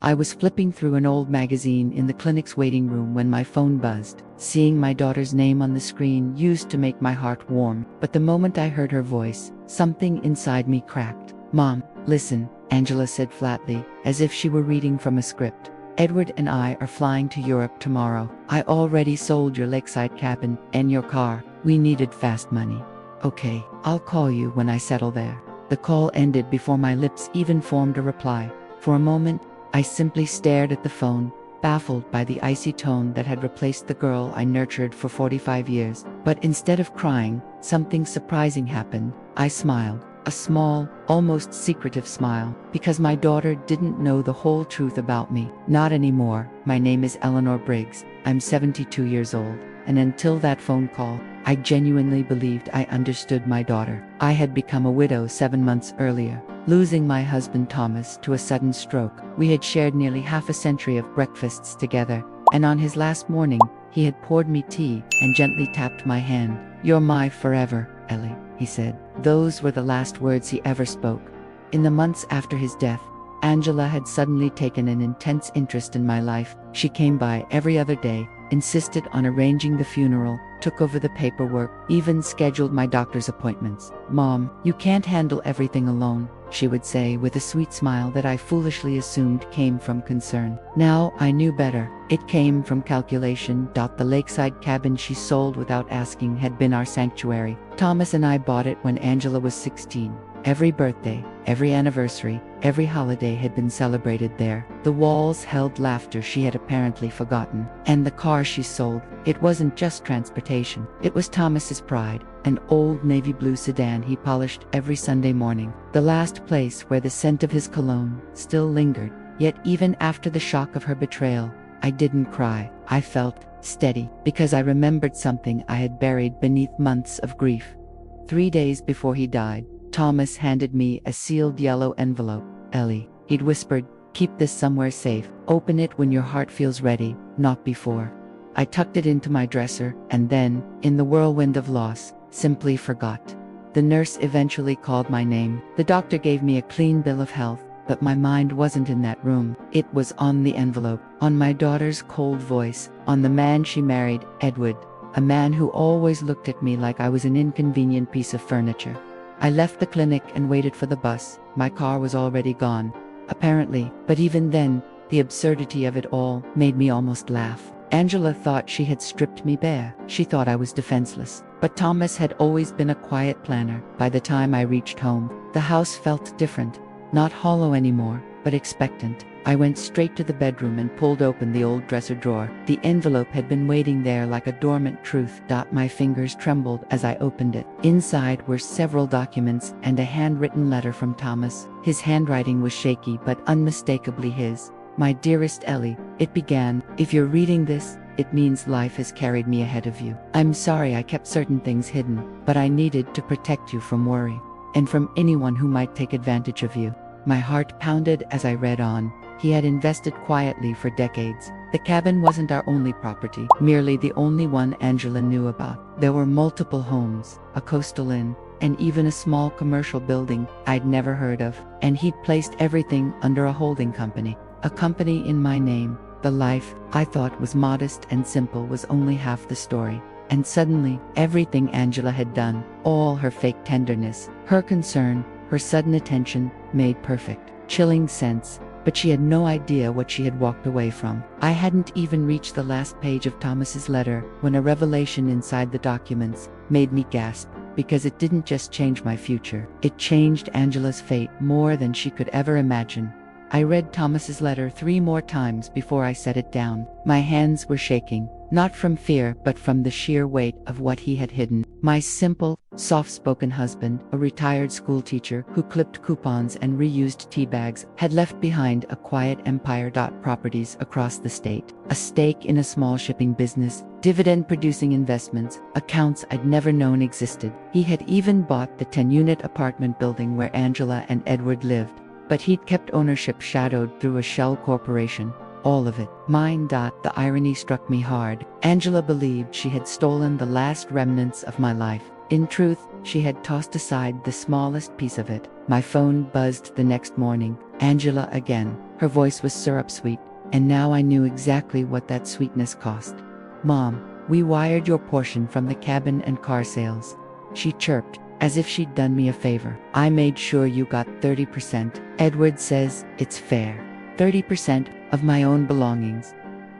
I was flipping through an old magazine in the clinic's waiting room when my phone buzzed. Seeing my daughter's name on the screen used to make my heart warm, but the moment I heard her voice, something inside me cracked. "Mom, listen," Angela said flatly, as if she were reading from a script. "Edward and I are flying to Europe tomorrow. I already sold your lakeside cabin and your car. We needed fast money." "Okay, I'll call you when I settle there." The call ended before my lips even formed a reply. For a moment, I simply stared at the phone, baffled by the icy tone that had replaced the girl I nurtured for 45 years. But instead of crying, something surprising happened. I smiled. A small, almost secretive smile, because my daughter didn't know the whole truth about me. Not anymore. My name is Eleanor Briggs. I'm 72 years old, and until that phone call, I genuinely believed I understood my daughter. I had become a widow 7 months earlier, losing my husband Thomas to a sudden stroke. We had shared nearly half a century of breakfasts together, and on his last morning, he had poured me tea and gently tapped my hand. "You're my forever, Ellie," he said. Those were the last words he ever spoke. In the months after his death, Angela had suddenly taken an intense interest in my life. She came by every other day, insisted on arranging the funeral, took over the paperwork, even scheduled my doctor's appointments. "Mom, you can't handle everything alone," she would say with a sweet smile that I foolishly assumed came from concern. Now I knew better. It came from calculation. The lakeside cabin she sold without asking had been our sanctuary. Thomas and I bought it when Angela was 16. Every birthday, every anniversary, every holiday had been celebrated there. The walls held laughter she had apparently forgotten. And the car she sold, it wasn't just transportation. It was Thomas's pride, an old navy blue sedan he polished every Sunday morning. The last place where the scent of his cologne still lingered. Yet even after the shock of her betrayal, I didn't cry. I felt steady, because I remembered something I had buried beneath months of grief. 3 days before he died, Thomas handed me a sealed yellow envelope. "Ellie," he'd whispered, "keep this somewhere safe. Open it when your heart feels ready, not before." I tucked it into my dresser, and then, in the whirlwind of loss, simply forgot. The nurse eventually called my name. The doctor gave me a clean bill of health, but my mind wasn't in that room. It was on the envelope, on my daughter's cold voice, on the man she married, Edward, a man who always looked at me like I was an inconvenient piece of furniture. I left the clinic and waited for the bus. My car was already gone, apparently, but even then, the absurdity of it all made me almost laugh. Angela thought she had stripped me bare. She thought I was defenseless. But Thomas had always been a quiet planner. By the time I reached home, the house felt different. Not hollow anymore, but expectant. I went straight to the bedroom and pulled open the old dresser drawer. The envelope had been waiting there like a dormant truth. My fingers trembled as I opened it. Inside were several documents and a handwritten letter from Thomas. His handwriting was shaky but unmistakably his. "My dearest Ellie," it began, "if you're reading this, it means life has carried me ahead of you. I'm sorry I kept certain things hidden, but I needed to protect you from worry, and from anyone who might take advantage of you." My heart pounded as I read on. He had invested quietly for decades. The cabin wasn't our only property, merely the only one Angela knew about. There were multiple homes, a coastal inn, and even a small commercial building I'd never heard of. And he'd placed everything under a holding company, a company in my name. The life I thought was modest and simple was only half the story. And suddenly, everything Angela had done, all her fake tenderness, her concern, her sudden attention, made perfect, chilling sense. But she had no idea what she had walked away from. I hadn't even reached the last page of Thomas's letter when a revelation inside the documents made me gasp, because it didn't just change my future. It changed Angela's fate more than she could ever imagine. I read Thomas's letter 3 more times before I set it down. My hands were shaking, not from fear but from the sheer weight of what he had hidden. My simple, soft-spoken husband, a retired schoolteacher who clipped coupons and reused tea bags, had left behind a quiet empire. Properties across the state, a stake in a small shipping business, dividend-producing investments, accounts I'd never known existed. He had even bought the 10-unit apartment building where Angela and Edward lived, but he'd kept ownership shadowed through a shell corporation. All of it mine. The irony struck me hard. Angela believed she had stolen the last remnants of my life. In truth, she had tossed aside the smallest piece of it. My phone buzzed the next morning. Angela again. Her voice was syrup sweet, and now I knew exactly what that sweetness cost. Mom, we wired your portion from the cabin and car sales. She chirped, as if she'd done me a favor. I made sure you got 30%. Edward says it's fair. 30% of my own belongings.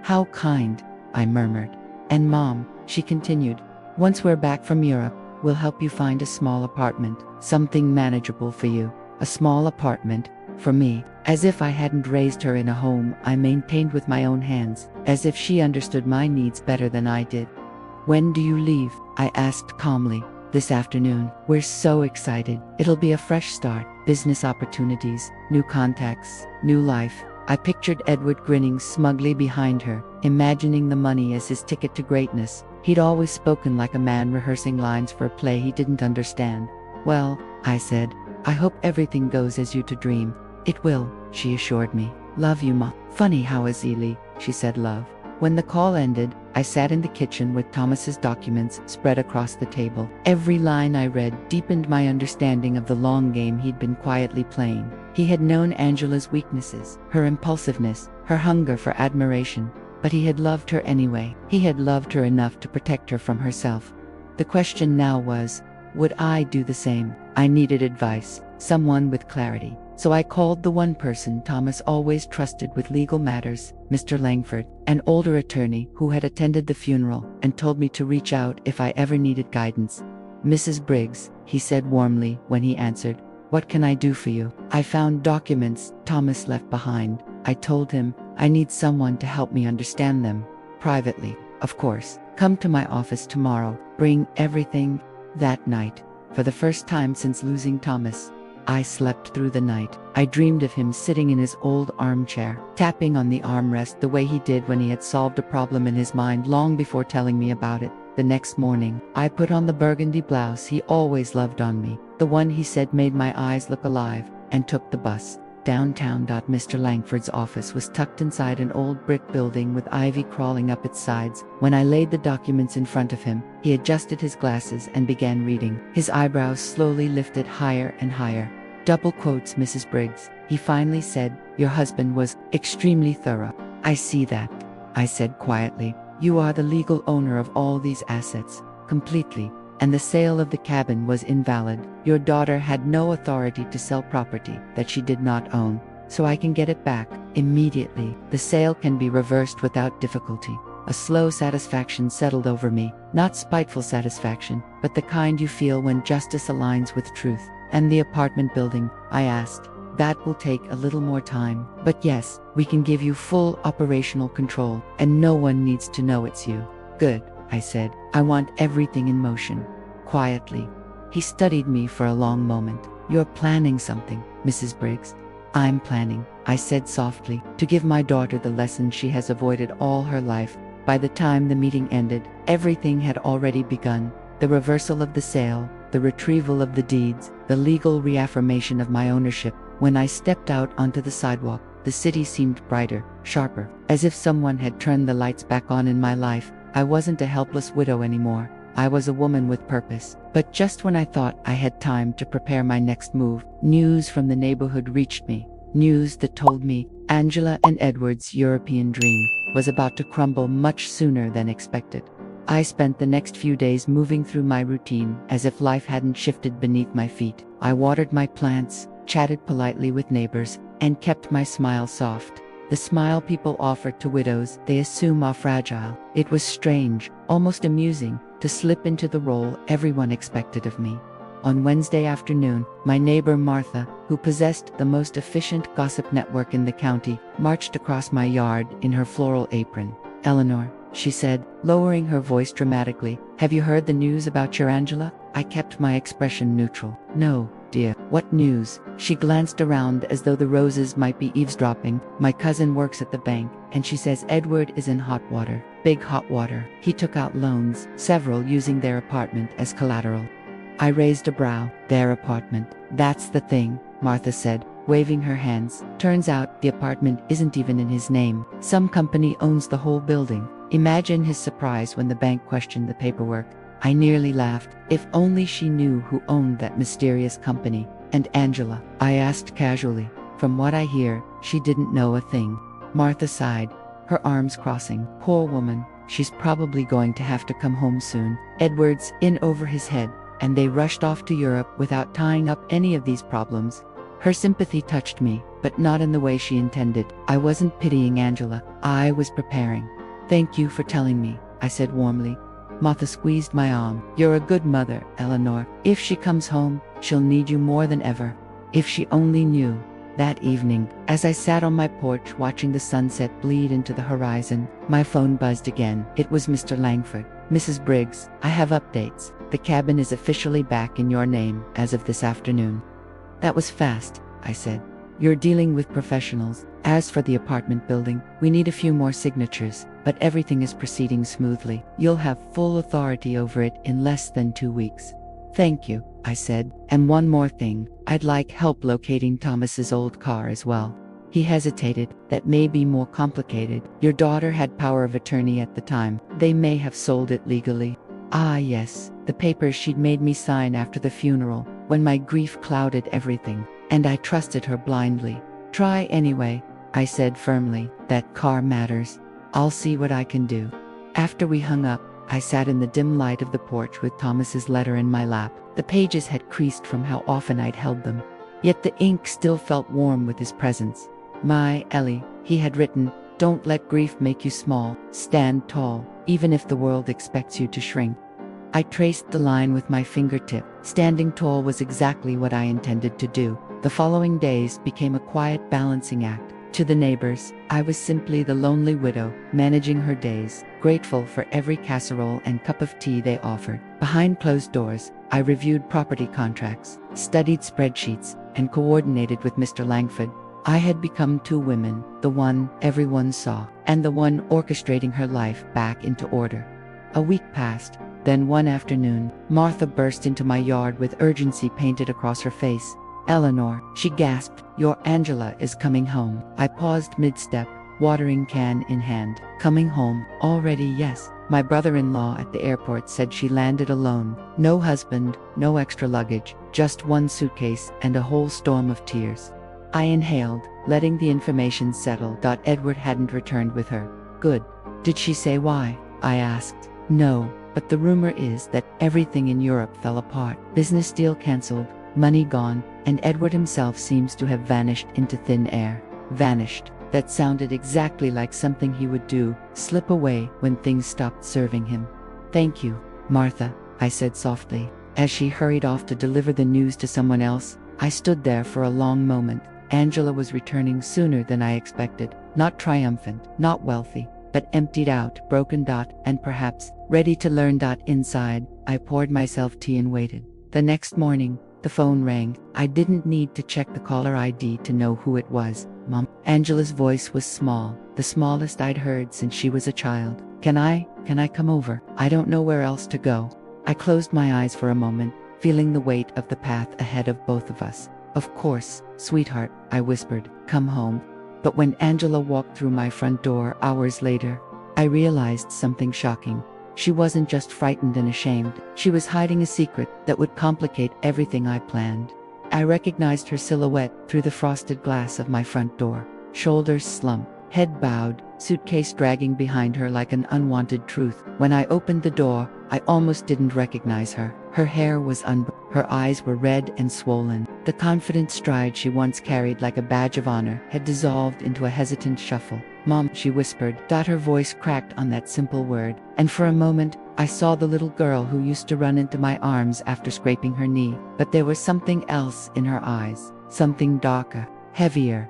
How kind, I murmured. And Mom, she continued, once we're back from Europe, we'll help you find a small apartment, something manageable for you. A small apartment, for me, as if I hadn't raised her in a home I maintained with my own hands, as if she understood my needs better than I did. When do you leave? I asked calmly. This afternoon. We're so excited. It'll be a fresh start, business opportunities, new contacts, new life. I pictured Edward grinning smugly behind her, imagining the money as his ticket to greatness. He'd always spoken like a man rehearsing lines for a play he didn't understand. Well, I said, I hope everything goes as you to dream. It will, she assured me. Love you, Ma. Funny how easily, she said love. When the call ended, I sat in the kitchen with Thomas's documents spread across the table. Every line I read deepened my understanding of the long game he'd been quietly playing. He had known Angela's weaknesses, her impulsiveness, her hunger for admiration, but he had loved her anyway. He had loved her enough to protect her from herself. The question now was, would I do the same? I needed advice, someone with clarity. So I called the one person Thomas always trusted with legal matters, Mr. Langford, an older attorney who had attended the funeral and told me to reach out if I ever needed guidance. Mrs. Briggs, he said warmly when he answered, what can I do for you? I found documents Thomas left behind. I told him, I need someone to help me understand them. Privately, of course. Come to my office tomorrow. Bring everything. That night, for the first time since losing Thomas, I slept through the night. I dreamed of him sitting in his old armchair, tapping on the armrest the way he did when he had solved a problem in his mind long before telling me about it. The next morning, I put on the burgundy blouse he always loved on me, the one he said made my eyes look alive, and took the bus. Downtown. Mr. Langford's office was tucked inside an old brick building with ivy crawling up its sides. When I laid the documents in front of him, he adjusted his glasses and began reading. His eyebrows slowly lifted higher and higher. Double quotes, Mrs. Briggs. He finally said, your husband was extremely thorough. I see that, I said quietly. You are the legal owner of all these assets, completely. And the sale of the cabin was invalid. Your daughter had no authority to sell property that she did not own, so I can get it back immediately. The sale can be reversed without difficulty. A slow satisfaction settled over me, not spiteful satisfaction, but the kind you feel when justice aligns with truth. And the apartment building, I asked. That will take a little more time, but yes, we can give you full operational control, and no one needs to know it's you. Good, I said. I want everything in motion. Quietly. He studied me for a long moment. You're planning something, Mrs. Briggs. I'm planning, I said softly, to give my daughter the lesson she has avoided all her life. By the time the meeting ended, everything had already begun. The reversal of the sale, the retrieval of the deeds, the legal reaffirmation of my ownership. When I stepped out onto the sidewalk, the city seemed brighter, sharper, as if someone had turned the lights back on in my life. I wasn't a helpless widow anymore. I was a woman with purpose. But just when I thought I had time to prepare my next move, news from the neighborhood reached me. News that told me Angela and Edward's European dream was about to crumble much sooner than expected. I spent the next few days moving through my routine as if life hadn't shifted beneath my feet. I watered my plants, chatted politely with neighbors, and kept my smile soft. The smile people offer to widows they assume are fragile. It was strange, almost amusing, to slip into the role everyone expected of me. On Wednesday afternoon, my neighbor Martha, who possessed the most efficient gossip network in the county, marched across my yard in her floral apron. Eleanor, she said, lowering her voice dramatically, have you heard the news about your Angela? I kept my expression neutral. No, dear. What news? She glanced around as though the roses might be eavesdropping. My cousin works at the bank, and she says Edward is in hot water. Big hot water. He took out loans, several using their apartment as collateral. I raised a brow. Their apartment. That's the thing, Martha said, waving her hands. Turns out the apartment isn't even in his name. Some company owns the whole building. Imagine his surprise when the bank questioned the paperwork. I nearly laughed. If only she knew who owned that mysterious company. And Angela, I asked casually, From what I hear, she didn't know a thing. Martha sighed, her arms crossing. Poor woman, she's probably going to have to come home soon. Edward's in over his head, and they rushed off to Europe without tying up any of these problems. Her sympathy touched me, but not in the way she intended. I wasn't pitying Angela, I was preparing. Thank you for telling me, I said warmly. Martha squeezed my arm. You're a good mother, Eleanor. If she comes home, she'll need you more than ever. If she only knew. That evening, as I sat on my porch watching the sunset bleed into the horizon, my phone buzzed again. It was Mr. Langford. Mrs. Briggs, I have updates. The cabin is officially back in your name as of this afternoon. That was fast, I said. You're dealing with professionals. As for the apartment building, we need a few more signatures, but everything is proceeding smoothly. You'll have full authority over it in less than 2 weeks. Thank you, I said. And one more thing, I'd like help locating Thomas's old car as well. He hesitated. That may be more complicated. Your daughter had power of attorney at the time. They may have sold it legally. Ah yes, the papers she'd made me sign after the funeral, when my grief clouded everything, and I trusted her blindly. Try anyway, I said firmly. That car matters. I'll see what I can do. After we hung up, I sat in the dim light of the porch with Thomas's letter in my lap. The pages had creased from how often I'd held them, yet the ink still felt warm with his presence. My Ellie, he had written, don't let grief make you small. Stand tall, even if the world expects you to shrink. I traced the line with my fingertip. Standing tall was exactly what I intended to do. The following days became a quiet balancing act. To the neighbors, I was simply the lonely widow, managing her days, grateful for every casserole and cup of tea they offered. Behind closed doors, I reviewed property contracts, studied spreadsheets, and coordinated with Mr. Langford. I had become two women, the one everyone saw, and the one orchestrating her life back into order. A week passed. Then one afternoon, Martha burst into my yard with urgency painted across her face. Eleanor, she gasped, your Angela is coming home. I paused mid-step, watering can in hand. Coming home, already? Yes. My brother-in-law at the airport said she landed alone. No husband, no extra luggage, just one suitcase and a whole storm of tears. I inhaled, letting the information settle. Edward hadn't returned with her. Good. Did she say why? I asked. No. But the rumor is that everything in Europe fell apart. Business deal cancelled, money gone, and Edward himself seems to have vanished into thin air. Vanished. That sounded exactly like something he would do, slip away when things stopped serving him. Thank you, Martha, I said softly. As she hurried off to deliver the news to someone else, I stood there for a long moment. Angela was returning sooner than I expected. Not triumphant, not wealthy, but emptied out, broken. And perhaps ready to learn. Inside, I poured myself tea and waited. The next morning, the phone rang. I didn't need to check the caller ID to know who it was. Mom. Angela's voice was small, the smallest I'd heard since she was a child. Can I come over? I don't know where else to go. I closed my eyes for a moment, feeling the weight of the path ahead of both of us. Of course, sweetheart, I whispered, come home. But when Angela walked through my front door hours later, I realized something shocking. She wasn't just frightened and ashamed. She was hiding a secret that would complicate everything I planned. I recognized her silhouette through the frosted glass of my front door. Shoulders slumped, head bowed, suitcase dragging behind her like an unwanted truth. When I opened the door, I almost didn't recognize her. Her hair was her eyes were red and swollen. The confident stride she once carried like a badge of honor had dissolved into a hesitant shuffle. Mom, she whispered. Her voice cracked on that simple word, and for a moment, I saw the little girl who used to run into my arms after scraping her knee. But there was something else in her eyes, something darker, heavier.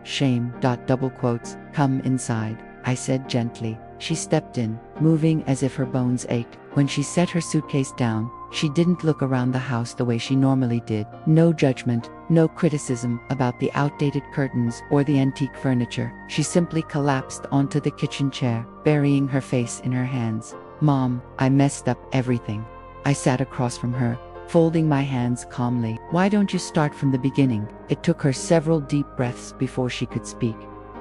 Shame. Double quotes. Come inside, I said gently. She stepped in, moving as if her bones ached. When she set her suitcase down, she didn't look around the house the way she normally did. No judgment, no criticism about the outdated curtains or the antique furniture. She simply collapsed onto the kitchen chair, burying her face in her hands. Mom, I messed up everything. I sat across from her, folding my hands calmly. Why don't you start from the beginning? It took her several deep breaths before she could speak.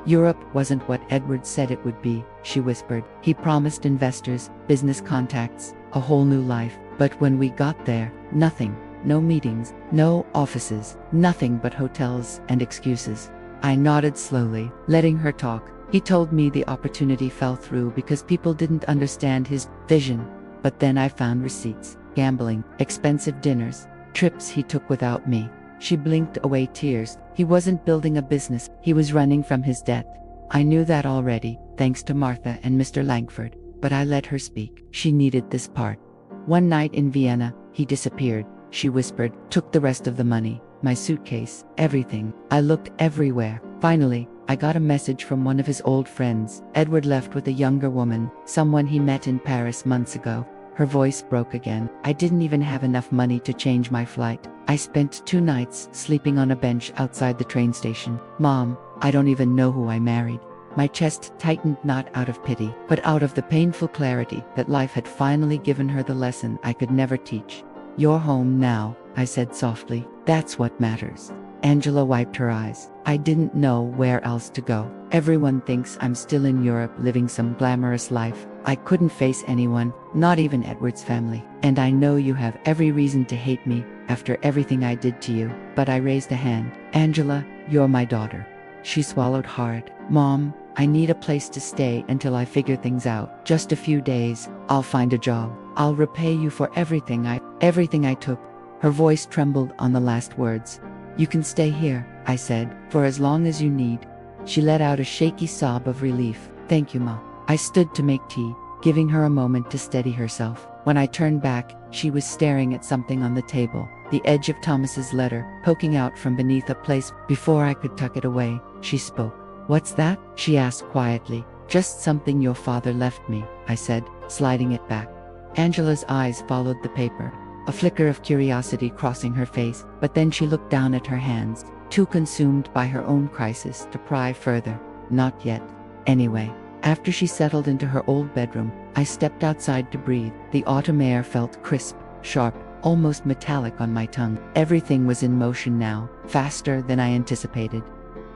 Europe wasn't what Edward said it would be, she whispered. He promised investors, business contacts, a whole new life. But when we got there, nothing no meetings, no offices, nothing but hotels and excuses. I nodded slowly, letting her talk. He told me the opportunity fell through because people didn't understand his vision. But then I found receipts, gambling, expensive dinners, trips he took without me. She blinked away tears. He wasn't building a business, he was running from his debt. I knew that already, thanks to Martha and Mr. Langford, but I let her speak. She needed this part. One night in Vienna, he disappeared. She whispered, took the rest of the money, my suitcase, everything. I looked everywhere. Finally, I got a message from one of his old friends. Edward left with a younger woman, someone he met in Paris months ago. Her voice broke again. I didn't even have enough money to change my flight. I spent 2 nights sleeping on a bench outside the train station. Mom, I don't even know who I married. My chest tightened not out of pity, but out of the painful clarity that life had finally given her the lesson I could never teach. You're home now, I said softly. That's what matters. Angela wiped her eyes. I didn't know where else to go. Everyone thinks I'm still in Europe living some glamorous life. I couldn't face anyone, not even Edward's family. And I know you have every reason to hate me after everything I did to you. But I raised a hand. Angela, you're my daughter. She swallowed hard. Mom, I need a place to stay until I figure things out. Just a few days, I'll find a job. I'll repay you for everything I took. Her voice trembled on the last words. You can stay here, I said, for as long as you need. She let out a shaky sob of relief. Thank you, Ma. I stood to make tea, giving her a moment to steady herself. When I turned back, she was staring at something on the table, the edge of Thomas's letter, poking out from beneath a place. Before I could tuck it away, she spoke. What's that? She asked quietly. Just something your father left me, I said, sliding it back. Angela's eyes followed the paper, a flicker of curiosity crossing her face, but then she looked down at her hands, too consumed by her own crisis to pry further. Not yet. Anyway, after she settled into her old bedroom, I stepped outside to breathe. The autumn air felt crisp, sharp, almost metallic on my tongue. Everything was in motion now, faster than I anticipated.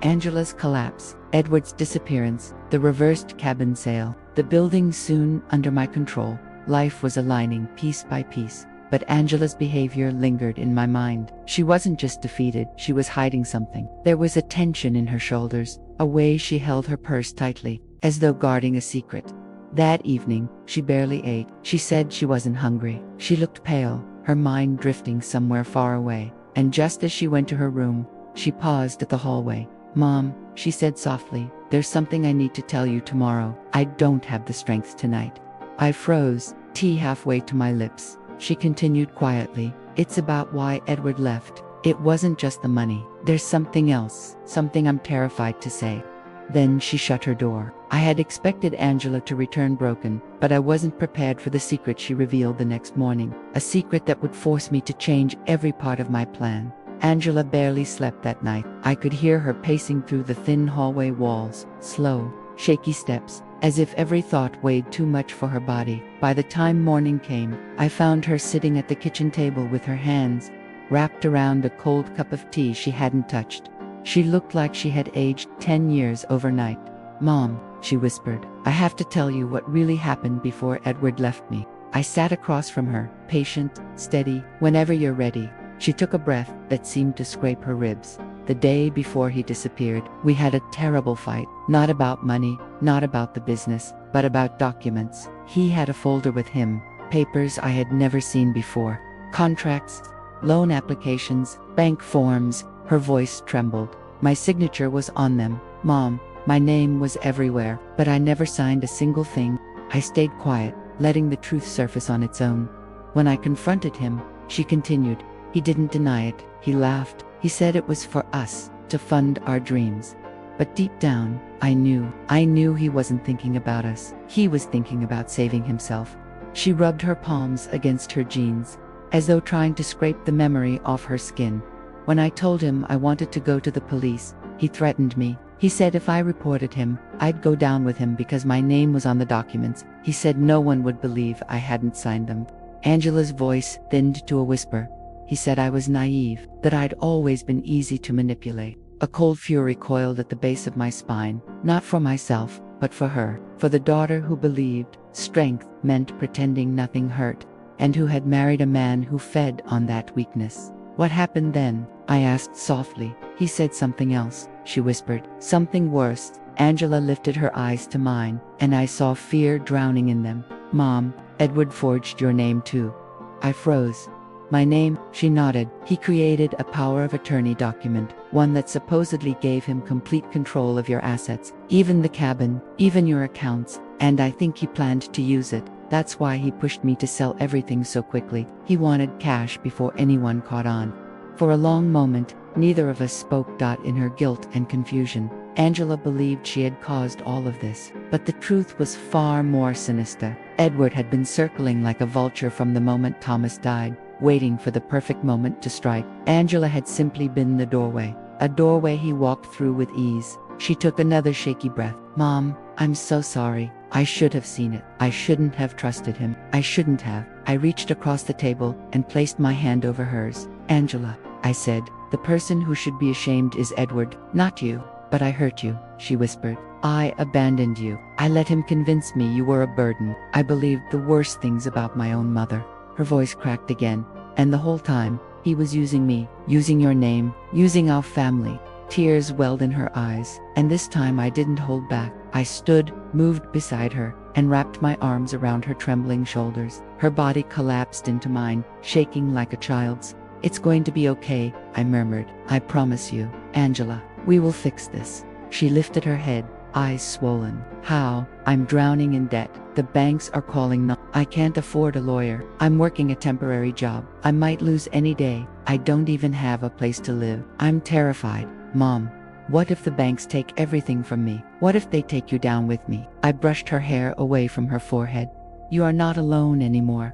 Angela's collapse, Edward's disappearance, the reversed cabin sale, the building soon under my control. Life was aligning piece by piece. But Angela's behavior lingered in my mind. She wasn't just defeated, she was hiding something. There was a tension in her shoulders, a way she held her purse tightly, as though guarding a secret. That evening, she barely ate. She said she wasn't hungry. She looked pale, her mind drifting somewhere far away. And just as she went to her room, she paused at the hallway. Mom, she said softly, there's something I need to tell you tomorrow. I don't have the strength tonight. I froze, tea halfway to my lips. She continued quietly, it's about why Edward left. It wasn't just the money. There's something else, something I'm terrified to say. Then she shut her door. I had expected Angela to return broken, but I wasn't prepared for the secret she revealed the next morning. A secret that would force me to change every part of my plan. Angela barely slept that night. I could hear her pacing through the thin hallway walls, slow, shaky steps, as if every thought weighed too much for her body. By the time morning came, I found her sitting at the kitchen table with her hands wrapped around a cold cup of tea she hadn't touched. She looked like she had aged 10 years overnight. Mom, she whispered, I have to tell you what really happened before Edward left me. I sat across from her, patient, steady. Whenever you're ready. She took a breath that seemed to scrape her ribs. The day before he disappeared, we had a terrible fight. Not about money, not about the business, but about documents. He had a folder with him, papers I had never seen before. Contracts, loan applications, bank forms. Her voice trembled. My signature was on them. Mom, my name was everywhere, but I never signed a single thing. I stayed quiet, letting the truth surface on its own. When I confronted him, she continued, he didn't deny it. He laughed. He said it was for us, to fund our dreams. But deep down, I knew he wasn't thinking about us. He was thinking about saving himself. She rubbed her palms against her jeans, as though trying to scrape the memory off her skin. When I told him I wanted to go to the police, he threatened me. He said if I reported him, I'd go down with him because my name was on the documents. He said no one would believe I hadn't signed them. Angela's voice thinned to a whisper. He said I was naive, that I'd always been easy to manipulate. A cold fury coiled at the base of my spine, not for myself, but for her, for the daughter who believed strength meant pretending nothing hurt. and who had married a man who fed on that weakness. What happened then? I asked softly. He said something else, she whispered. Something worse. Angela lifted her eyes to mine, and I saw fear drowning in them. Mom, Edward forged your name too. I froze. My name? She nodded. He created a power of attorney document, one that supposedly gave him complete control of your assets, even the cabin, even your accounts, and I think he planned to use it. That's why he pushed me to sell everything so quickly. He wanted cash before anyone caught on. For a long moment, neither of us spoke. In her guilt and confusion, Angela believed she had caused all of this, but the truth was far more sinister. Edward had been circling like a vulture from the moment Thomas died, waiting for the perfect moment to strike. Angela had simply been the doorway, a doorway he walked through with ease. She took another shaky breath. Mom, I'm so sorry. I should have seen it. I shouldn't have trusted him. I shouldn't have. I reached across the table and placed my hand over hers. Angela, I said, the person who should be ashamed is Edward, not you. But I hurt you, she whispered. I abandoned you. I let him convince me you were a burden. I believed the worst things about my own mother. Her voice cracked again. And the whole time, he was using me, using your name, using our family. Tears welled in her eyes, and this time I didn't hold back. I stood, moved beside her, and wrapped my arms around her trembling shoulders. Her body collapsed into mine, shaking like a child's. It's going to be okay, I murmured. I promise you, Angela, we will fix this. She lifted her head, eyes swollen. How? I'm drowning in debt. The banks are calling now. I can't afford a lawyer. I'm working a temporary job. I might lose any day. I don't even have a place to live. I'm terrified. Mom, what if the banks take everything from me? What if they take you down with me? I brushed her hair away from her forehead. You are not alone anymore.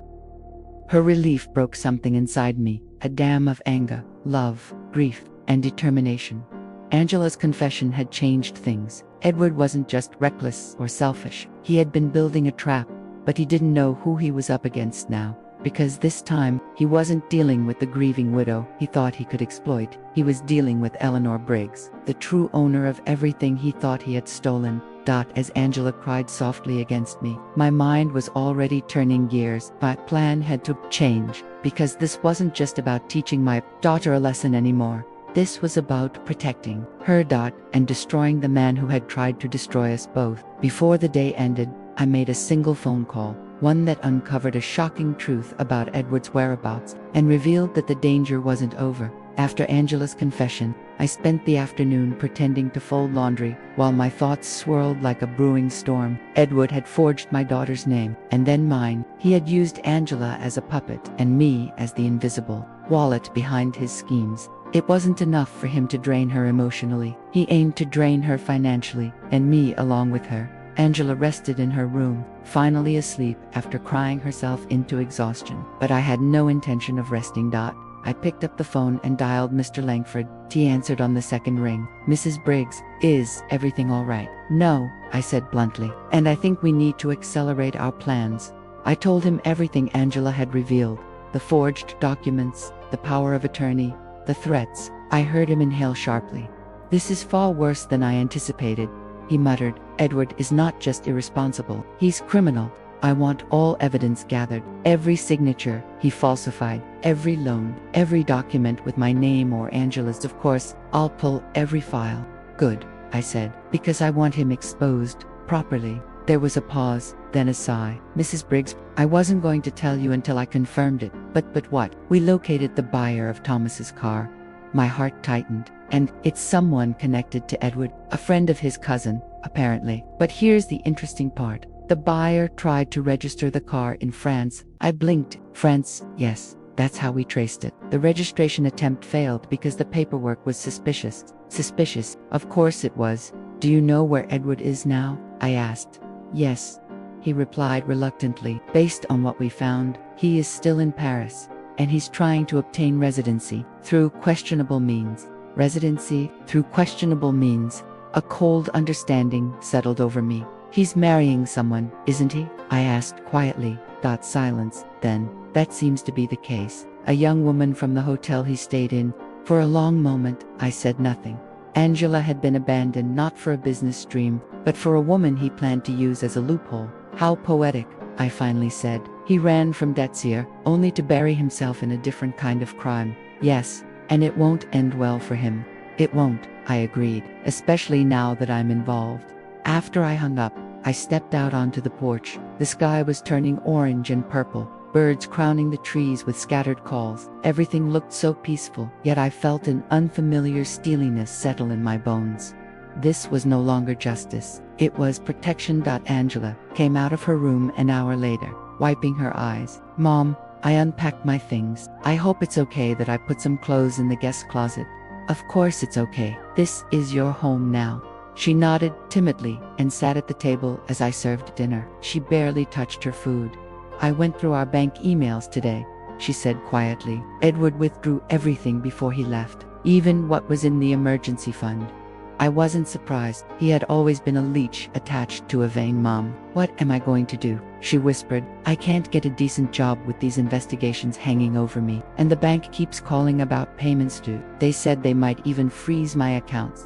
Her relief broke something inside me, a dam of anger, love, grief, and determination. Angela's confession had changed things. Edward wasn't just reckless or selfish. He had been building a trap, but he didn't know who he was up against now. Because this time, he wasn't dealing with the grieving widow he thought he could exploit. He was dealing with Eleanor Briggs, the true owner of everything he thought he had stolen. As Angela cried softly against me, my mind was already turning gears. My plan had to change, because this wasn't just about teaching my daughter a lesson anymore. This was about protecting her, and destroying the man who had tried to destroy us both. Before the day ended, I made a single phone call, one that uncovered a shocking truth about Edward's whereabouts and revealed that the danger wasn't over. After Angela's confession, I spent the afternoon pretending to fold laundry while my thoughts swirled like a brewing storm. Edward had forged my daughter's name, and then mine. He had used Angela as a puppet and me as the invisible wallet behind his schemes. It wasn't enough for him to drain her emotionally. He aimed to drain her financially, and me along with her. Angela rested in her room, finally asleep after crying herself into exhaustion. But I had no intention of resting. I picked up the phone and dialed Mr. Langford. He answered on the second ring. Mrs. Briggs, is everything all right? No, I said bluntly, and I think we need to accelerate our plans. I told him everything Angela had revealed, the forged documents, the power of attorney, the threats. I heard him inhale sharply. This is far worse than I anticipated, he muttered. Edward is not just irresponsible, he's criminal. I want all evidence gathered, every signature he falsified, every loan, every document with my name or Angela's. Of course, I'll pull every file. Good, I said, because I want him exposed properly. There was a pause, then a sigh. Mrs. Briggs, I wasn't going to tell you until I confirmed it, but what? We located the buyer of Thomas's car. My heart tightened. And it's someone connected to Edward, a friend of his cousin, apparently. But here's the interesting part. The buyer tried to register the car in France. I blinked. France, yes, that's how we traced it. The registration attempt failed because the paperwork was suspicious. Suspicious, of course it was. Do you know where Edward is now? I asked. Yes, he replied reluctantly. Based on what we found, he is still in Paris, and he's trying to obtain residency through questionable means. Residency through questionable means. A cold understanding settled over me. He's marrying someone, isn't he? I asked quietly. Silence. Then, that seems to be the case. A young woman from the hotel he stayed in. For a long moment, I said nothing. Angela had been abandoned not for a business stream, but for a woman he planned to use as a loophole. How poetic. I finally said. He ran from Detsier, only to bury himself in a different kind of crime. Yes, and it won't end well for him. It won't, I agreed, especially now that I'm involved. After I hung up, I stepped out onto the porch. The sky was turning orange and purple, birds crowning the trees with scattered calls. Everything looked so peaceful, yet I felt an unfamiliar steeliness settle in my bones. This was no longer justice. It was protection. Angela came out of her room an hour later, wiping her eyes. Mom, I unpacked my things. I hope it's okay that I put some clothes in the guest closet. Of course it's okay. This is your home now. She nodded timidly and sat at the table as I served dinner. She barely touched her food. I went through our bank emails today, she said quietly. Edward withdrew everything before he left, even what was in the emergency fund. I wasn't surprised. He had always been a leech attached to a vain mom. What am I going to do? She whispered. I can't get a decent job with these investigations hanging over me, and the bank keeps calling about payments due. They said they might even freeze my accounts.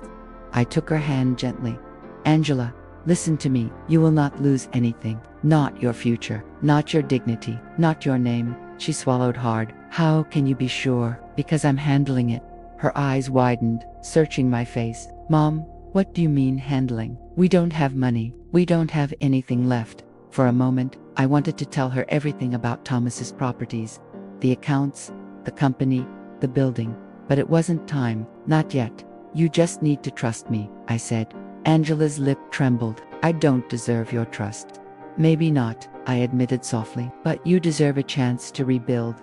I took her hand gently. Angela, listen to me. You will not lose anything. Not your future, not your dignity, not your name. She swallowed hard. How can you be sure? Because I'm handling it. Her eyes widened, searching my face. Mom, what do you mean handling? We don't have money. We don't have anything left. For a moment, I wanted to tell her everything about Thomas's properties, the accounts, the company, the building. But it wasn't time, not yet. You just need to trust me, I said. Angela's lip trembled. I don't deserve your trust. Maybe not, I admitted softly, but you deserve a chance to rebuild.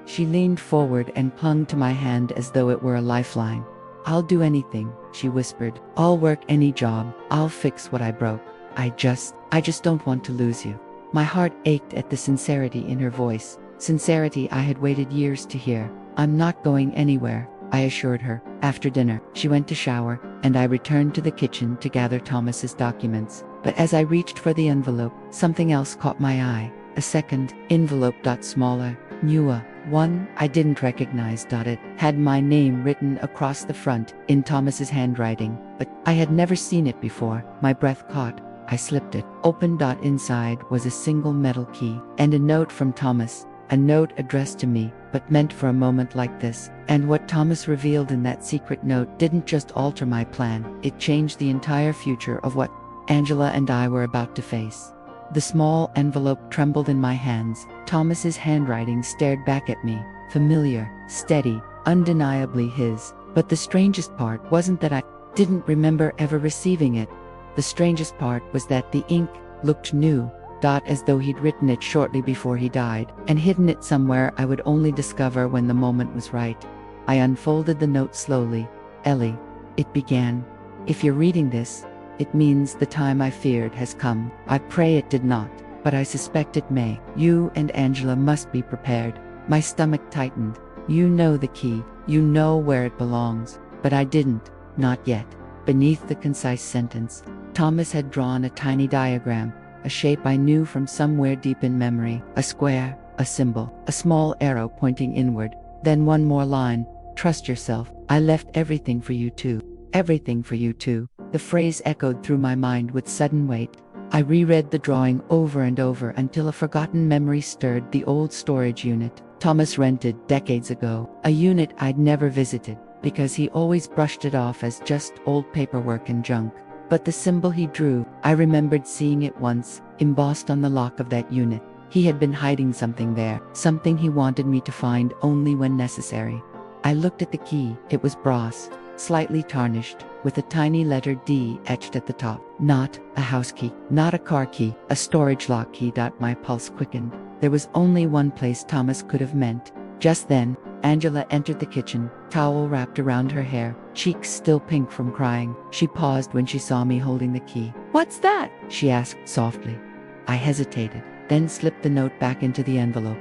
She leaned forward and clung to my hand as though it were a lifeline. I'll do anything, she whispered. I'll work any job. I'll fix what I broke. I just don't want to lose you. My heart ached at the sincerity in her voice, sincerity I had waited years to hear. I'm not going anywhere, I assured her. After dinner, she went to shower, and I returned to the kitchen to gather Thomas's documents. But as I reached for the envelope, something else caught my eye. A second envelope. Smaller, newer. One I didn't recognize. It had my name written across the front in Thomas's handwriting, but I had never seen it before. My breath caught. I slipped it open. Inside was a single metal key and a note from Thomas, a note addressed to me, but meant for a moment like this. And what Thomas revealed in that secret note didn't just alter my plan, it changed the entire future of what Angela and I were about to face. The small envelope trembled in my hands. Thomas's handwriting stared back at me, familiar, steady, undeniably his. But the strangest part wasn't that I didn't remember ever receiving it. The strangest part was that the ink looked new, as though he'd written it shortly before he died, and hidden it somewhere I would only discover when the moment was right. I unfolded the note slowly. Ellie, it began. If you're reading this, it means the time I feared has come. I pray it did not, but I suspect it may. You and Angela must be prepared. My stomach tightened. You know the key. You know where it belongs. But I didn't. Not yet. Beneath the concise sentence, Thomas had drawn a tiny diagram, a shape I knew from somewhere deep in memory. A square, a symbol, a small arrow pointing inward. Then one more line. Trust yourself. I left everything for you too. Everything for you too. The phrase echoed through my mind with sudden weight. I reread the drawing over and over until a forgotten memory stirred. The old storage unit Thomas rented decades ago, a unit I'd never visited because he always brushed it off as just old paperwork and junk. But the symbol he drew, I remembered seeing it once, embossed on the lock of that unit. He had been hiding something there, something he wanted me to find only when necessary. I looked at the key. It was brass, slightly tarnished, with a tiny letter D etched at the top. Not a house key, not a car key, a storage lock key. My pulse quickened. There was only one place Thomas could have meant. Just then, Angela entered the kitchen, towel wrapped around her hair, cheeks still pink from crying. She paused when she saw me holding the key. What's that? She asked softly. I hesitated, then slipped the note back into the envelope.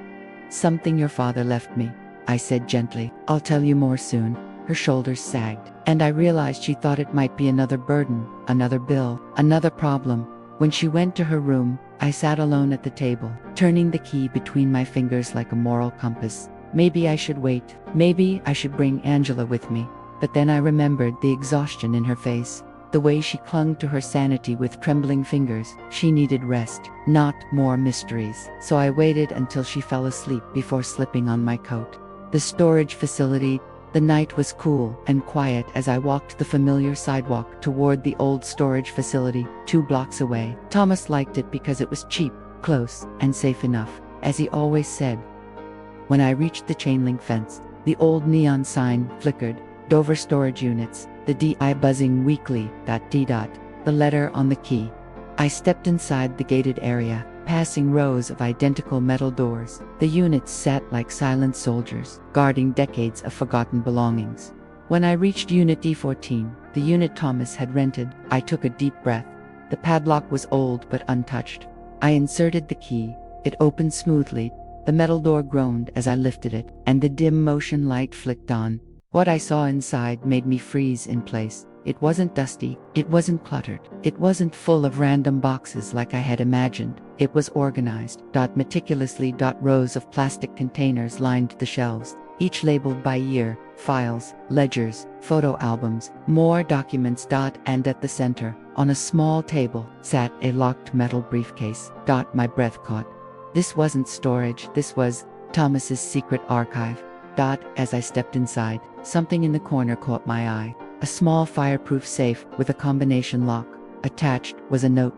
Something your father left me, I said gently. I'll tell you more soon. Her shoulders sagged, and I realized she thought it might be another burden, another bill, another problem. When she went to her room, I sat alone at the table, turning the key between my fingers like a moral compass. Maybe I should wait. Maybe I should bring Angela with me. But then I remembered the exhaustion in her face. the way she clung to her sanity with trembling fingers. She needed rest, not more mysteries. So I waited until she fell asleep before slipping on my coat. The storage facility. The night was cool and quiet as I walked the familiar sidewalk toward the old storage facility 2 blocks away. Thomas liked it because it was cheap, close, and safe enough, as he always said. When I reached the chain link fence, the old neon sign flickered. Dover Storage Units, the DI buzzing weakly, ... the letter on the key. I stepped inside the gated area, passing rows of identical metal doors. The units sat like silent soldiers, guarding decades of forgotten belongings. When I reached Unit D14, the unit Thomas had rented, I took a deep breath. The padlock was old but untouched. I inserted the key. It opened smoothly. The metal door groaned as I lifted it, and the dim motion light flicked on. What I saw inside made me freeze in place. It wasn't dusty, it wasn't cluttered, it wasn't full of random boxes like I had imagined. It was organized, meticulously. Rows of plastic containers lined the shelves, each labeled by year, files, ledgers, photo albums, more documents. And at the center, on a small table, sat a locked metal briefcase. My breath caught. This wasn't storage, this was Thomas's secret archive. As I stepped inside, something in the corner caught my eye. A small fireproof safe with a combination lock. Attached was a note.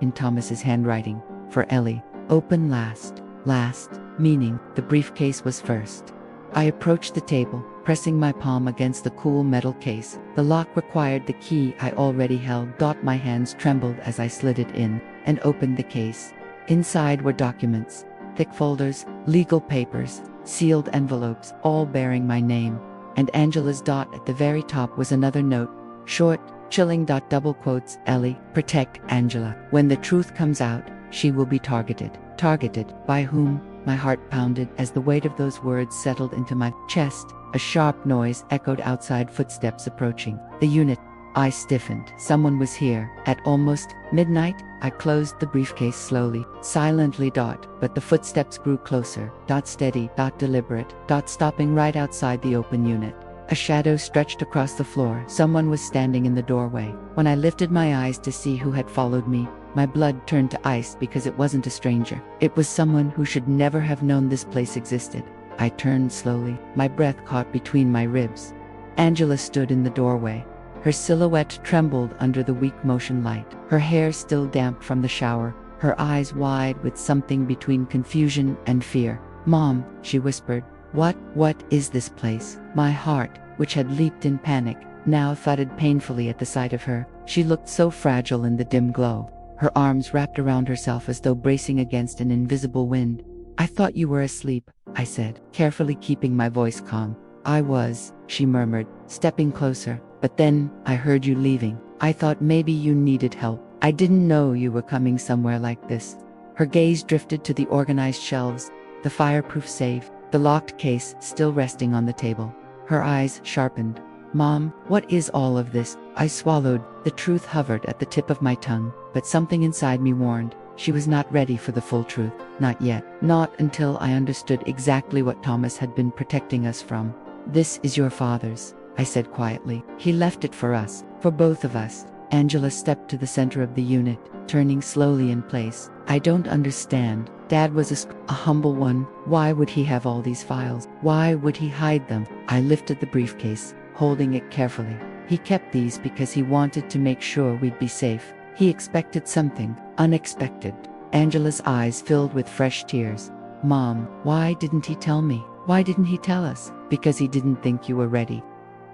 In Thomas's handwriting. For Ellie. Open last. Last, meaning the briefcase was first. I approached the table, pressing my palm against the cool metal case. The lock required the key I already held. My hands trembled as I slid it in and opened the case. Inside were documents, thick folders, legal papers, sealed envelopes, all bearing my name. And Angela's. At the very top was another note, short, chilling. Double quotes, Ellie, protect Angela. When the truth comes out, she will be targeted. Targeted by whom? My heart pounded as the weight of those words settled into my chest. A sharp noise echoed outside, footsteps approaching. The unit. I stiffened. Someone was here. At almost midnight, I closed the briefcase slowly, silently. But the footsteps grew closer. Steady. Deliberate. Stopping right outside the open unit. A shadow stretched across the floor. Someone was standing in the doorway. When I lifted my eyes to see who had followed me, my blood turned to ice because it wasn't a stranger. It was someone who should never have known this place existed. I turned slowly, my breath caught between my ribs. Angela stood in the doorway. Her silhouette trembled under the weak motion light, her hair still damp from the shower, her eyes wide with something between confusion and fear. Mom, she whispered. What is this place? My heart, which had leaped in panic, now thudded painfully at the sight of her. She looked so fragile in the dim glow, her arms wrapped around herself as though bracing against an invisible wind. I thought you were asleep, I said, carefully keeping my voice calm. I was, she murmured, stepping closer. But then, I heard you leaving. I thought maybe you needed help. I didn't know you were coming somewhere like this. Her gaze drifted to the organized shelves, the fireproof safe, the locked case still resting on the table. Her eyes sharpened. Mom, what is all of this? I swallowed. The truth hovered at the tip of my tongue, but something inside me warned. She was not ready for the full truth. Not yet. Not until I understood exactly what Thomas had been protecting us from. This is your father's, I said quietly. He left it for us, for both of us. Angela stepped to the center of the unit, turning slowly in place. I don't understand. Dad was a humble one. Why would he have all these files? Why would he hide them? I lifted the briefcase, holding it carefully. He kept these because he wanted to make sure we'd be safe. He expected something unexpected. Angela's eyes filled with fresh tears. Mom, why didn't he tell me? Why didn't he tell us? Because he didn't think you were ready.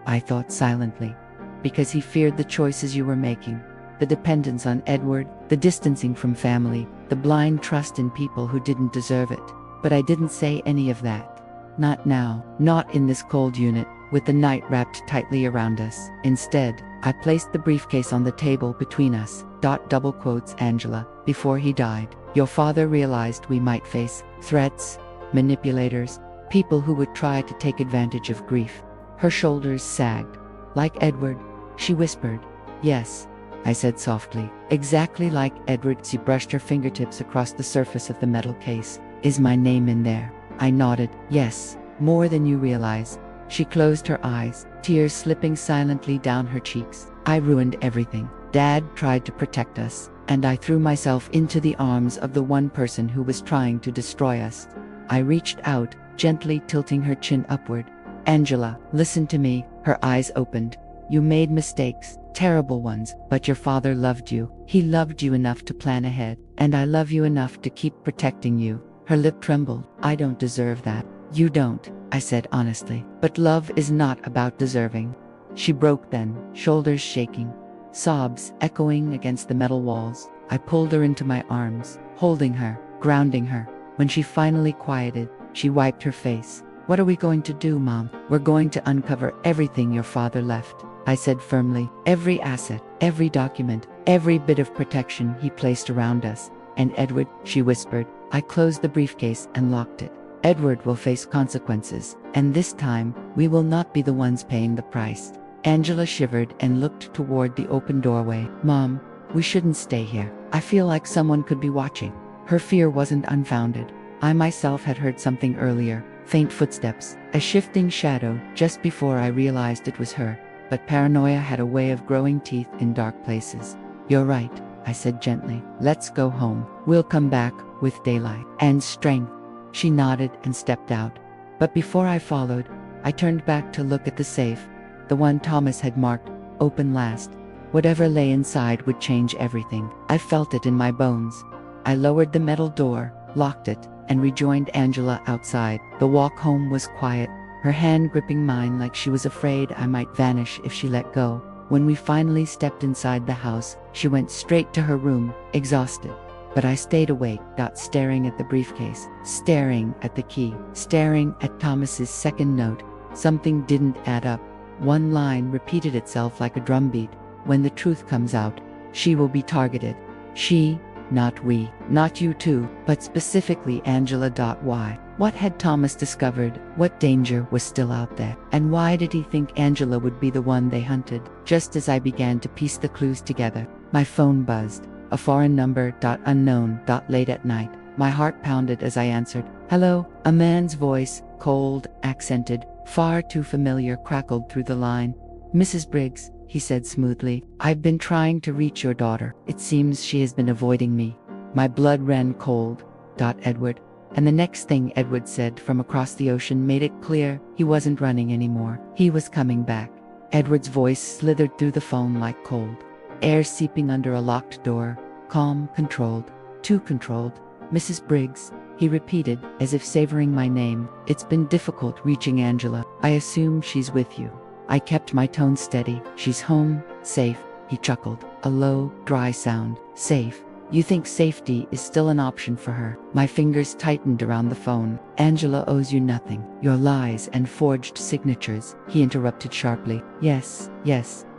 I thought silently. Because he feared the choices you were making. The dependence on Edward, the distancing from family, the blind trust in people who didn't deserve it. But I didn't say any of that. Not now, not in this cold unit, with the night wrapped tightly around us. Instead, I placed the briefcase on the table between us. Double quotes, Angela. Before he died, your father realized we might face threats, manipulators, people who would try to take advantage of grief. Her shoulders sagged. Like Edward, she whispered. Yes, I said softly. Exactly like Edward. She brushed her fingertips across the surface of the metal case. Is my name in there? I nodded. Yes, more than you realize. She closed her eyes, tears slipping silently down her cheeks. I ruined everything. Dad tried to protect us, and I threw myself into the arms of the one person who was trying to destroy us. I reached out, gently tilting her chin upward. Angela, listen to me. Her eyes opened. You made mistakes, terrible ones, but your father loved you. He loved you enough to plan ahead, and I love you enough to keep protecting you. Her lip trembled. I don't deserve that. You don't, I said honestly. But love is not about deserving. She broke then, shoulders shaking, sobs echoing against the metal walls. I pulled her into my arms, holding her, grounding her. When she finally quieted, she wiped her face. What are we going to do, Mom? We're going to uncover everything your father left, I said firmly. Every asset, every document, every bit of protection he placed around us. And Edward, she whispered. I closed the briefcase and locked it. Edward will face consequences, and this time, we will not be the ones paying the price. Angela shivered and looked toward the open doorway. Mom, we shouldn't stay here. I feel like someone could be watching. Her fear wasn't unfounded. I myself had heard something earlier, faint footsteps, a shifting shadow, just before I realized it was her. But paranoia had a way of growing teeth in dark places. You're right, I said gently. Let's go home. We'll come back with daylight and strength. She nodded and stepped out. But before I followed, I turned back to look at the safe, the one Thomas had marked, open last. Whatever lay inside would change everything. I felt it in my bones. I lowered the metal door, locked it, and rejoined Angela outside. The walk home was quiet, her hand gripping mine like she was afraid I might vanish if she let go. When we finally stepped inside the house, she went straight to her room, exhausted. But I stayed awake, staring at the briefcase, staring at the key, staring at Thomas's second note. Something didn't add up. One line repeated itself like a drumbeat. When the truth comes out, she will be targeted. She, not we, not you too, but specifically Angela. Why? What had Thomas discovered? What danger was still out there? And why did he think Angela would be the one they hunted? Just as I began to piece the clues together, my phone buzzed. A foreign number. Unknown. Late at night. My heart pounded as I answered. Hello? A man's voice, cold, accented, far too familiar, crackled through the line. Mrs. Briggs, he said smoothly, I've been trying to reach your daughter. It seems she has been avoiding me. My blood ran cold. Edward. And the next thing Edward said from across the ocean made it clear he wasn't running anymore. He was coming back. Edward's voice slithered through the phone like cold air seeping under a locked door. Calm, controlled, too controlled. Mrs. Briggs, he repeated, as if savoring my name. It's been difficult reaching Angela. I assume she's with you. I kept my tone steady. She's home, safe, he chuckled. A low, dry sound. Safe. You think safety is still an option for her? My fingers tightened around the phone. Angela owes you nothing. Your lies and forged signatures, he interrupted sharply. Yes,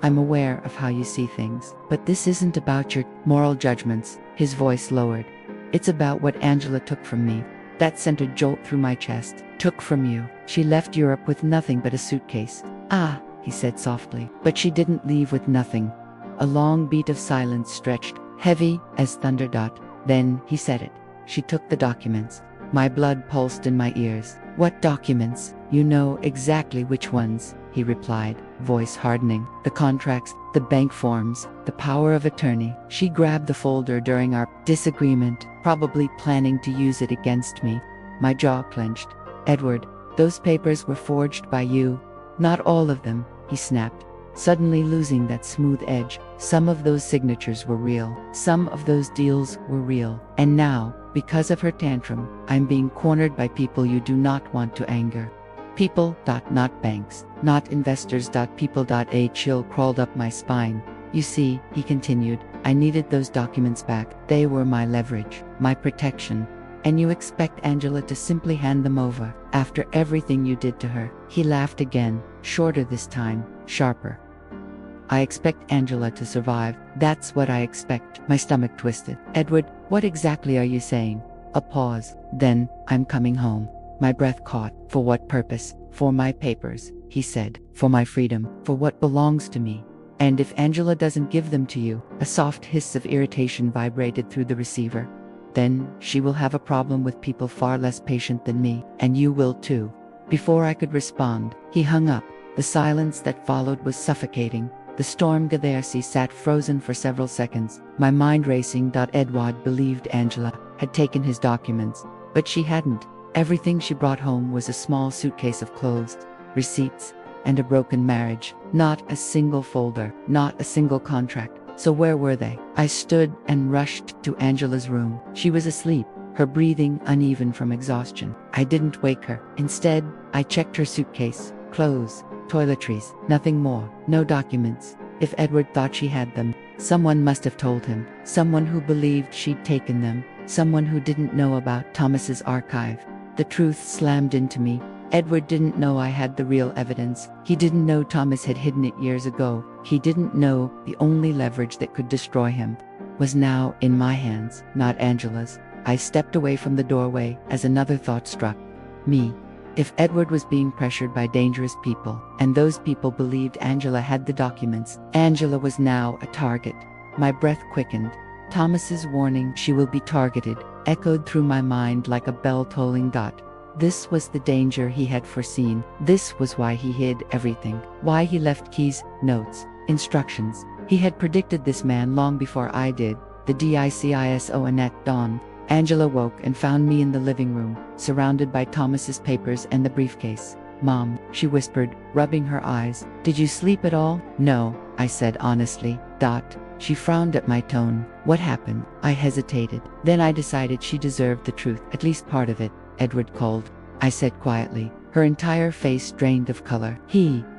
I'm aware of how you see things. But this isn't about your moral judgments. His voice lowered. It's about what Angela took from me. That sent a jolt through my chest. Took from you. She left Europe with nothing but a suitcase. Ah, he said softly. But she didn't leave with nothing. A long beat of silence stretched, heavy as thunder. Then he said it. She took the documents. My blood pulsed in my ears. What documents? You know exactly which ones, he replied, voice hardening. The contracts, the bank forms, the power of attorney. She grabbed the folder during our disagreement, probably planning to use it against me. My jaw clenched. Edward, those papers were forged by you. Not all of them, he snapped, suddenly losing that smooth edge. Some of those signatures were real. Some of those deals were real. And now, because of her tantrum, I'm being cornered by people you do not want to anger. People. Not banks. Not investors. People. A chill crawled up my spine. You see, he continued, I needed those documents back. They were my leverage, my protection. And you expect Angela to simply hand them over, after everything you did to her? He laughed again, shorter this time, sharper. I expect Angela to survive. That's what I expect. My stomach twisted. Edward, what exactly are you saying? A pause. Then, I'm coming home. My breath caught. For what purpose? For my papers, he said. For my freedom. For what belongs to me. And if Angela doesn't give them to you, a soft hiss of irritation vibrated through the receiver. Then, she will have a problem with people far less patient than me, and you will too. Before I could respond, he hung up. The silence that followed was suffocating. The storm Gathersey sat frozen for several seconds, my mind racing. Edward believed Angela had taken his documents, but she hadn't. Everything she brought home was a small suitcase of clothes, receipts, and a broken marriage. Not a single folder, not a single contract. So where were they? I stood and rushed to Angela's room. She was asleep, her breathing uneven from exhaustion. I didn't wake her. Instead, I checked her suitcase, clothes, toiletries, nothing more, no documents. If Edward thought she had them, someone must have told him, someone who believed she'd taken them, someone who didn't know about Thomas's archive. The truth slammed into me. Edward didn't know I had the real evidence. He didn't know Thomas had hidden it years ago. He didn't know the only leverage that could destroy him was now in my hands, not Angela's. I stepped away from the doorway as another thought struck me. If Edward was being pressured by dangerous people, and those people believed Angela had the documents, Angela was now a target. My breath quickened. Thomas's warning, "She will be targeted," echoed through my mind like a bell-tolling dot. This was the danger he had foreseen. This was why he hid everything. Why he left keys, notes, instructions. He had predicted this man long before I did. The DICISO Annette dawned. Angela woke and found me in the living room, surrounded by Thomas's papers and the briefcase. "Mom," she whispered, rubbing her eyes. "Did you sleep at all?" "No," I said honestly. She frowned at my tone. "What happened?" I hesitated. Then I decided she deserved the truth, at least part of it. "Edward called," I said quietly, her entire face drained of color.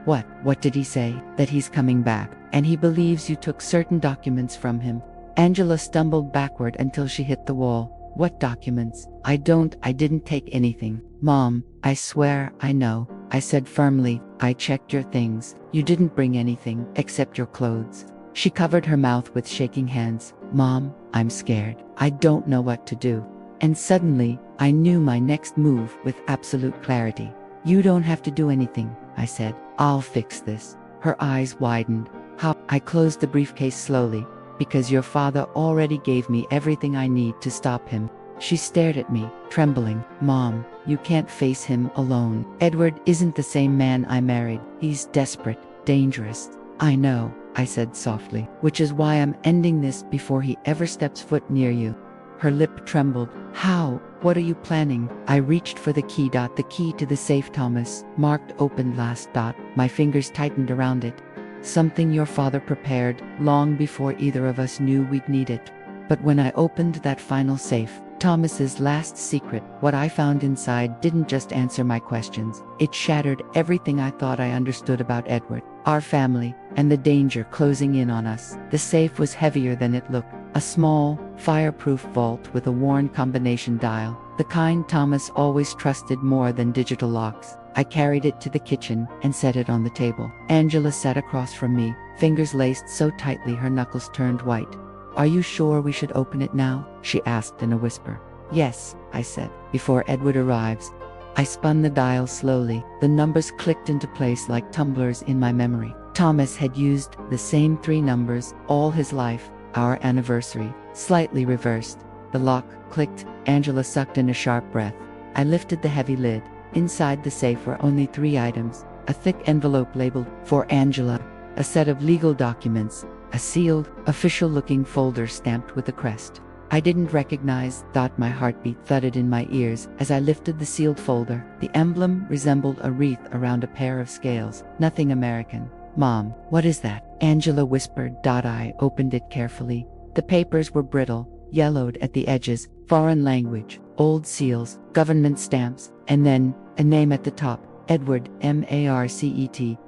What did he say?" "That he's coming back, and he believes you took certain documents from him." Angela stumbled backward until she hit the wall. "What documents?" I didn't take anything. "Mom, I swear I know," I said firmly. "I checked your things. You didn't bring anything, except your clothes." She covered her mouth with shaking hands. "Mom, I'm scared. I don't know what to do." And suddenly, I knew my next move with absolute clarity. "You don't have to do anything," I said. "I'll fix this." Her eyes widened. "How?" I closed the briefcase slowly. "Because your father already gave me everything I need to stop him." She stared at me, trembling. "Mom, you can't face him alone. Edward isn't the same man I married. He's desperate, dangerous." "I know," I said softly, "which is why I'm ending this before he ever steps foot near you." Her lip trembled. "How? What are you planning?" I reached for the key. The key to the safe Thomas, marked open last. My fingers tightened around it. "Something your father prepared, long before either of us knew we'd need it." But when I opened that final safe, Thomas's last secret, what I found inside didn't just answer my questions. It shattered everything I thought I understood about Edward, our family, and the danger closing in on us. The safe was heavier than it looked. A small, fireproof vault with a worn combination dial, the kind Thomas always trusted more than digital locks. I carried it to the kitchen and set it on the table. Angela sat across from me, fingers laced so tightly her knuckles turned white. "Are you sure we should open it now?" she asked in a whisper. "Yes," I said, "before Edward arrives." I spun the dial slowly. The numbers clicked into place like tumblers in my memory. Thomas had used the same 3 numbers all his life. Our anniversary, slightly reversed. The lock clicked. Angela sucked in a sharp breath. I lifted the heavy lid. Inside the safe were only 3 items. A thick envelope labeled, "For Angela," a set of legal documents, a sealed, official-looking folder stamped with a crest. I didn't recognize. My heartbeat thudded in my ears as I lifted the sealed folder. The emblem resembled a wreath around a pair of scales. Nothing American. "Mom, what is that?" Angela whispered. I opened it carefully. The papers were brittle, yellowed at the edges, foreign language, old seals, government stamps, and then a name at the top, Edward, Marcet.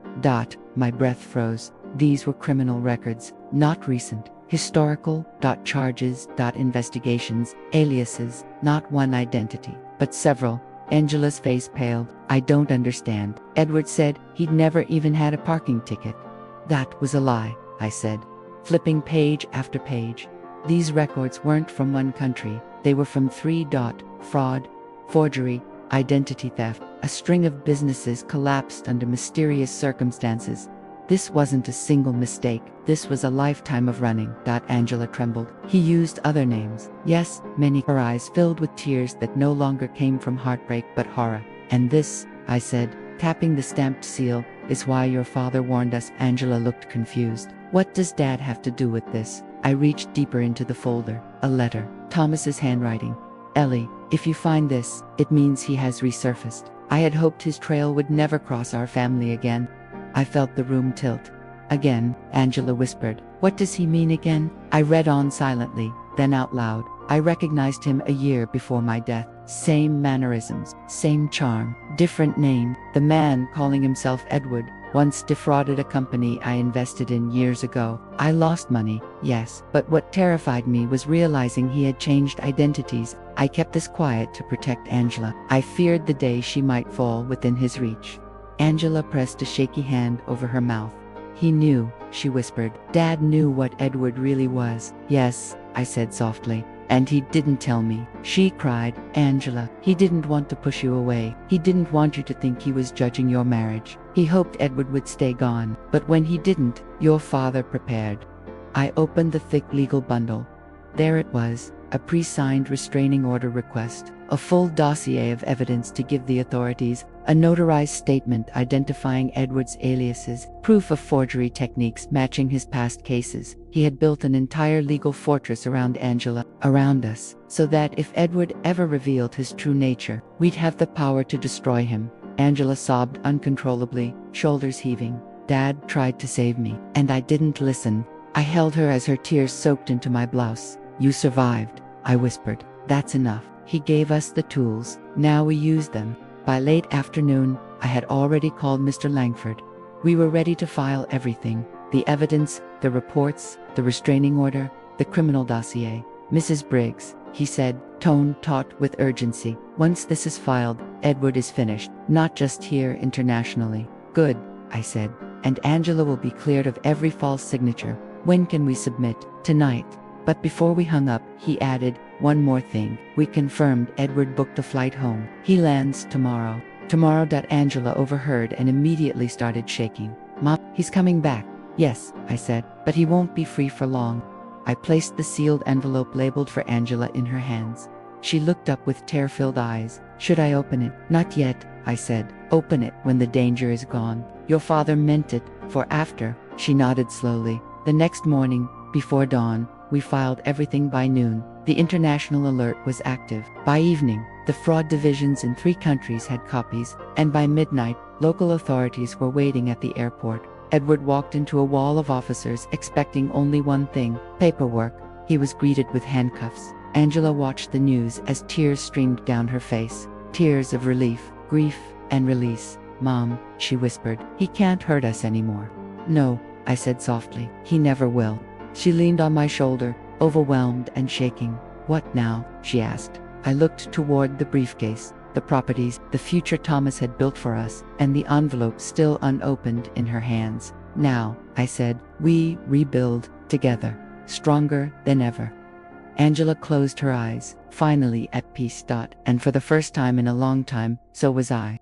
My breath froze. These were criminal records, not recent. Historical, charges, investigations, aliases, not one identity, but several. Angela's face paled. "I don't understand. Edward said he'd never even had a parking ticket." "That was a lie," I said, flipping page after page. These records weren't from one country. They were from 3. Fraud, forgery, identity theft. A string of businesses collapsed under mysterious circumstances. This wasn't a single mistake. This was a lifetime of running. Angela trembled. "He used other names." "Yes, many." Her eyes filled with tears that no longer came from heartbreak but horror. "And this," I said, Tapping the stamped seal. Is why your father warned us. Angela looked confused. What does Dad have to do with this? I reached deeper into the folder. A letter. Thomas's handwriting. Ellie, if you find this, it means he has resurfaced. I had hoped his trail would never cross our family again. I felt the room tilt. Again, Angela whispered. What does he mean again? I read on silently, then out loud. I recognized him a year before my death. Same mannerisms, same charm, different name. The man calling himself Edward once defrauded a company I invested in years ago. I lost money, yes, but what terrified me was realizing he had changed identities. I kept this quiet to protect Angela. I feared the day she might fall within his reach. Angela pressed a shaky hand over her mouth. He knew, she whispered. Dad knew what Edward really was. Yes, I said softly. And he didn't tell me. She cried. Angela, he didn't want to push you away. He didn't want you to think he was judging your marriage. He hoped Edward would stay gone. But when he didn't, your father prepared. I opened the thick legal bundle. There it was, a pre-signed restraining order request, a full dossier of evidence to give the authorities, a notarized statement identifying Edward's aliases, proof of forgery techniques matching his past cases. He had built an entire legal fortress around Angela, around us, so that if Edward ever revealed his true nature, we'd have the power to destroy him. Angela sobbed uncontrollably, shoulders heaving. Dad tried to save me, and I didn't listen. I held her as her tears soaked into my blouse. You survived, I whispered. That's enough. He gave us the tools. Now we use them. By late afternoon, I had already called Mr. Langford. We were ready to file everything. The evidence, the reports, the restraining order, the criminal dossier. Mrs. Briggs, he said, tone taut with urgency. Once this is filed, Edward is finished. Not just here, internationally. Good, I said. And Angela will be cleared of every false signature. When can we submit? Tonight. But before we hung up, he added, one more thing. We confirmed Edward booked a flight home. He lands tomorrow. Tomorrow. Angela overheard and immediately started shaking. Mom, he's coming back. Yes, I said, but he won't be free for long. I placed the sealed envelope labeled for Angela in her hands. She looked up with tear-filled eyes. Should I open it? Not yet, I said. Open it when the danger is gone. Your father meant it, for after. She nodded slowly. The next morning, before dawn, we filed everything by noon. The international alert was active. By evening, the fraud divisions in 3 countries had copies, and by midnight, local authorities were waiting at the airport. Edward walked into a wall of officers expecting only one thing, paperwork. He was greeted with handcuffs. Angela watched the news as tears streamed down her face. Tears of relief, grief, and release. Mom, she whispered, he can't hurt us anymore. No, I said softly, he never will. She leaned on my shoulder, overwhelmed and shaking. What now? She asked. I looked toward the briefcase, the properties, the future Thomas had built for us, and the envelope still unopened in her hands. Now, I said, we rebuild together, stronger than ever. Angela closed her eyes, finally at peace. And for the first time in a long time, so was I.